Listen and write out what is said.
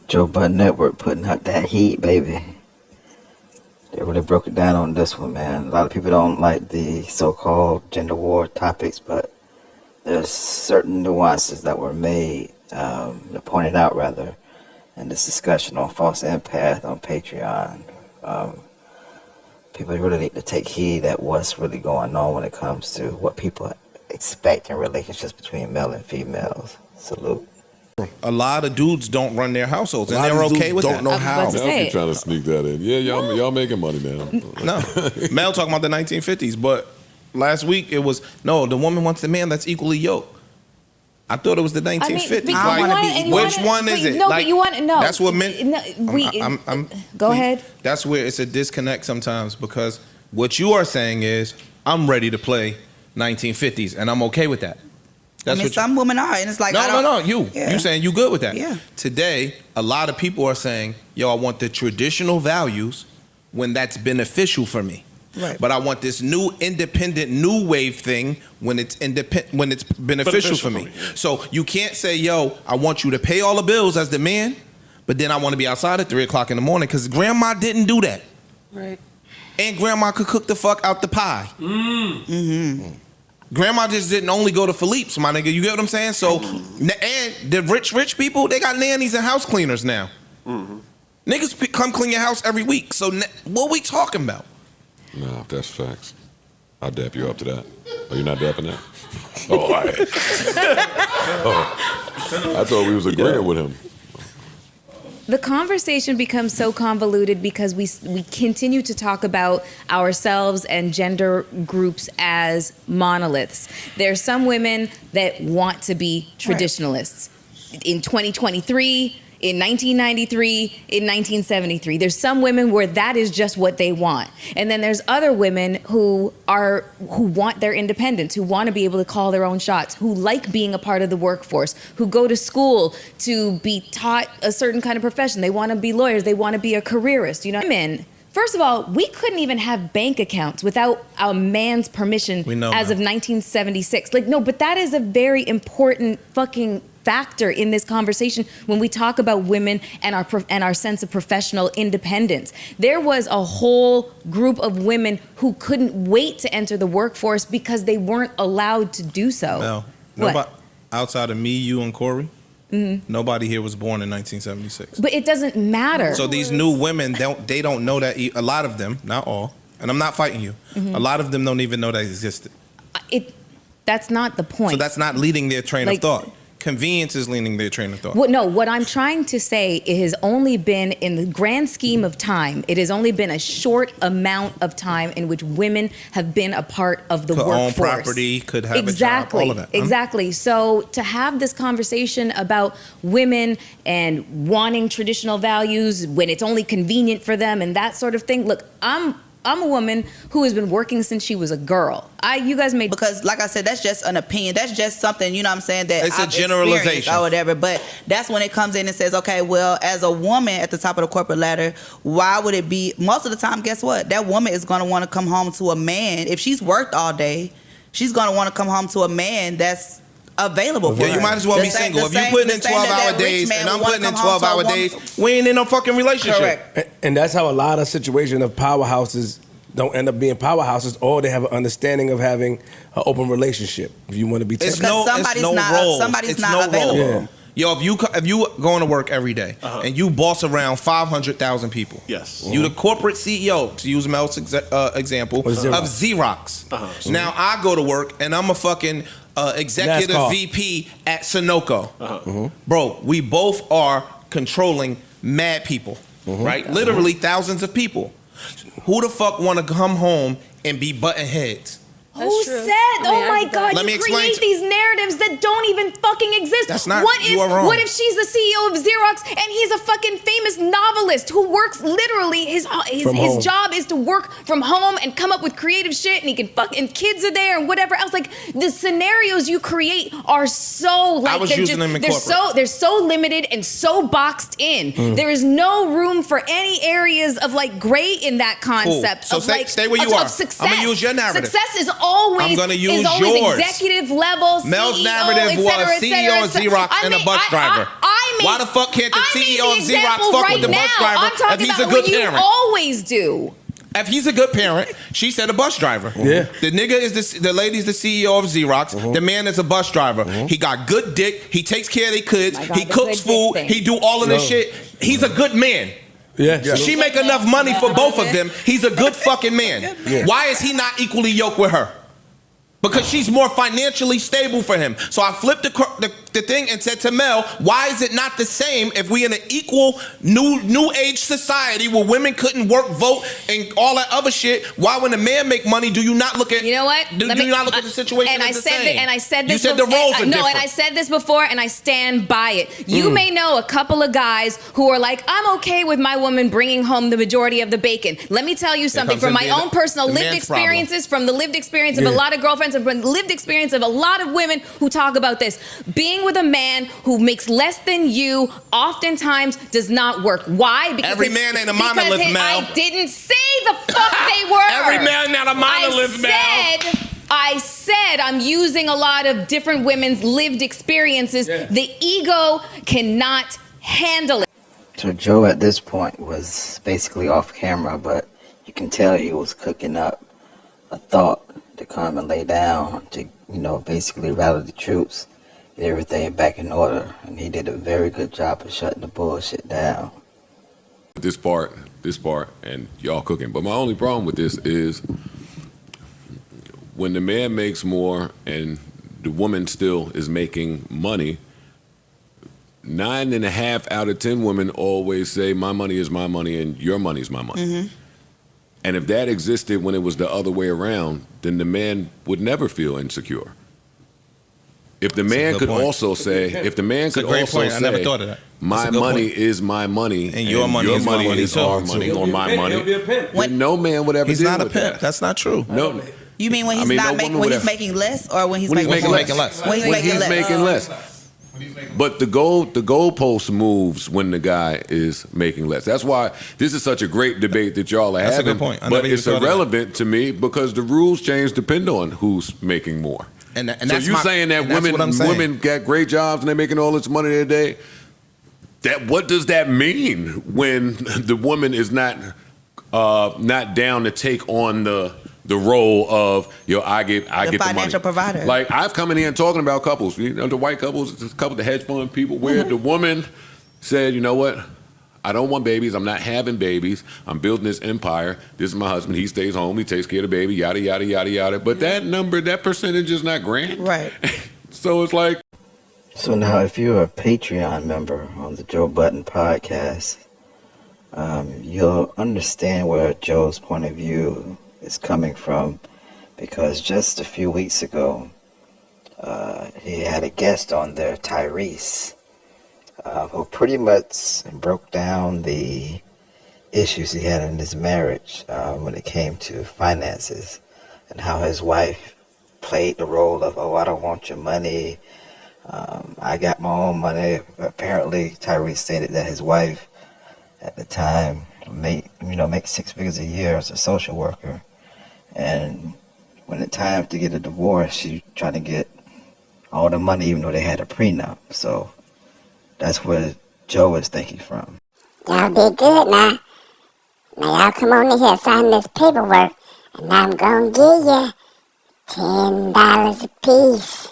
Joe Budden Network putting out that heat, baby. They really broke it down on this one, man. A lot of people don't like the so-called gender war topics, but there's certain nuances that were made, pointed out rather, in this discussion on False Empath on Patreon. People really need to take heed at what's really going on when it comes to what people expect in relationships between male and females. Salute. A lot of dudes don't run their households, and they're okay with that. Don't know how. Y'all keep trying to sneak that in. Yeah, y'all making money now. No, Mel talking about the 1950s, but last week it was the woman wants the man that's equally yoked. I thought it was the 1950s. Which one is it? No, but you want to know. That's what men. Go ahead. That's where it's a disconnect sometimes, because what you are saying is I'm ready to play 1950s, and I'm okay with that. That's some women are, and it's like no. You saying you good with that? Yeah. Today, a lot of people are saying, "Yo, I want the traditional values when that's beneficial for me." Right. But I want this new independent new wave thing when it's beneficial for me. Yeah. So you can't say, "Yo, I want you to pay all the bills as the man," but then I want to be outside at 3 o'clock in the morning because grandma didn't do that. Right. And grandma could cook the fuck out the pie. Grandma just didn't only go to Philippe's, my nigga. You get what I'm saying? So, and the rich people, they got nannies and house cleaners now. Niggas come clean your house every week. So what we talking about? Nah, that's facts. I'll dap you up to that. Oh, you're not dapping that? Oh, all right. I thought we was agreeing with him. The conversation becomes so convoluted because we continue to talk about ourselves and gender groups as monoliths. There are some women that want to be traditionalists. In 2023, in 1993, in 1973. There's some women where that is just what they want. And then there's other women who want their independence, who want to be able to call their own shots, who like being a part of the workforce, who go to school to be taught a certain kind of profession. They want to be lawyers. They want to be a careerist. You know, women, first of all, we couldn't even have bank accounts without a man's permission as of 1976. Like, no, but that is a very important fucking factor in this conversation when we talk about women and our sense of professional independence. There was a whole group of women who couldn't wait to enter the workforce because they weren't allowed to do so. No, nobody outside of me, you, and Corey. Nobody here was born in 1976. But it doesn't matter. So these new women, they don't know that. A lot of them, not all, and I'm not fighting you. A lot of them don't even know that existed. That's not the point. So that's not leading their train of thought. Convenience is leading their train of thought. What I'm trying to say, it has only been, in the grand scheme of time, it has only been a short amount of time in which women have been a part of the workforce. Could own property, could have a job, all of that. Exactly. So to have this conversation about women and wanting traditional values when it's only convenient for them and that sort of thing, look, I'm a woman who has been working since she was a girl. You guys made... Because, like I said, that's just an opinion. That's just something, you know what I'm saying, that it's I've a generalization or whatever. But that's when it comes in and says, okay, well, as a woman at the top of the corporate ladder, why would it be... Most of the time, guess what? That woman is going to want to come home to a man. If she's worked all day, she's going to want to come home to a man that's available for her. You might as well be single. If you putting in 12-hour days and I'm putting in 12-hour days, we ain't in no fucking relationship. Correct. And that's how a lot of situations of powerhouses don't end up being powerhouses, or they have an understanding of having an open relationship. If you want to be, somebody's not available. Yeah. Yo, if you going to work every day and you boss around 500,000 people, you the corporate CEO, to use Mel's example, of Xerox. Now I go to work and I'm a fucking executive NASCAR. VP at Sunoco. Bro, we both are controlling mad people, right? Literally thousands of people. Who the fuck want to come home and be butting heads? Who said? Oh my God! Let me you explain create these narratives that don't even fucking exist. That's not. You are wrong. What if she's the CEO of Xerox and he's a fucking famous novelist who works literally his job is to work from home and come up with creative shit, and he can and kids are there and whatever else. Like, the scenarios you create are so like I was using them in corporate. They're so limited and so boxed in. There is no room for any areas of like gray in that concept. Cool. So stay where you are. Success. I'm gonna use your narrative. Success is always I'm gonna use yours. Yours. Executive level, Mel's CEO, narrative was CEO of Xerox and a bus driver. I Why the fuck can't the CEO of Xerox example fuck right with the bus now. driver I'm talking if he's a about good what you parent? always do. If he's a good parent, she said a bus driver. Yeah. The nigga is the lady's the CEO of Xerox. The man is a bus driver. He got good dick. He takes care of their kids. Oh my God, He the cooks good dick food. thing. He do all of this shit. He's a good man. Yeah. She make enough money for both of them. He's a good fucking man. Yeah. Why is he not equally yoked with her? Because she's more financially stable for him. So I flipped the thing and said to Mel, why is it not the same if we in an equal new age society where women couldn't work, vote, and all that other shit? Why when a man make money do you not look at? You know what? Do you not look at the situation and as I the said same? and I said this. You said the roles are no, different. and I said this before, and I stand by it. You may know a couple of guys who are like, I'm okay with my woman bringing home the majority of the bacon. Let me tell you something comes from in my the- own personal the lived man's experiences, from the lived experience of a lot of girlfriends, and from the lived experience of a lot of women who talk about this. Being with a man who makes less than you oftentimes does not work. Why? Because Every man ain't a monolith, Mel. I didn't say the fuck they were. Every man not a monolith, Mel. I said I'm using a lot of different women's lived experiences. Yeah. The ego cannot handle it. So Joe at this point was basically off camera, but you can tell he was cooking up a thought to come and lay down to, basically rally the troops, get everything back in order. And he did a very good job of shutting the bullshit down. This part, and y'all cooking. But my only problem with this is when the man makes more and the woman still is making money, 9.5 out of 10 women always say, my money is my money and your money is my money. Mm-hmm. And if that existed when it was the other way around, then the man would never feel insecure. If the man could also say, That's a great point. I never thought of that. My money is my money, and your money is my money, is too. our money, or my money, then no man would ever He's deal not a with pimp. that. That's not true. No. You mean when he's making less, or when he's When making he's less? making less. When he's making less. But the goalpost moves when the guy is making less. That's why this is such a great debate that y'all are That's a having. good point. I But never even it's thought of that. irrelevant to me because the rules change depend on who's making more. And so that's you saying that and that's what I'm saying. women got great jobs and they're making all this money today? What does that mean when the woman is not down to take on the role of I get the money. Financial provider. Like I've come in here and talking about couples, the white couples, the couple, the hedge fund people, where the woman said, you know what, I don't want babies. I'm not having babies. I'm building this empire. This is my husband. He stays home. He takes care of the baby. Yada yada yada yada. But that percentage is not grand. Right. So it's like. So now, if you're a Patreon member on the Joe Budden podcast, you'll understand where Joe's point of view is coming from, because just a few weeks ago, he had a guest on there, Tyrese, who pretty much broke down the issues he had in his marriage when it came to finances, and how his wife played the role of, I don't want your money. I got my own money. Apparently, Tyrese stated that his wife at the time make 6 figures a year as a social worker, and when it's time to get a divorce, she tried to get all the money, even though they had a prenup. So that's where Joe is thinking from. Y'all did good now. Now y'all come on in here, sign this paperwork, and I'm gonna give you $10 a piece.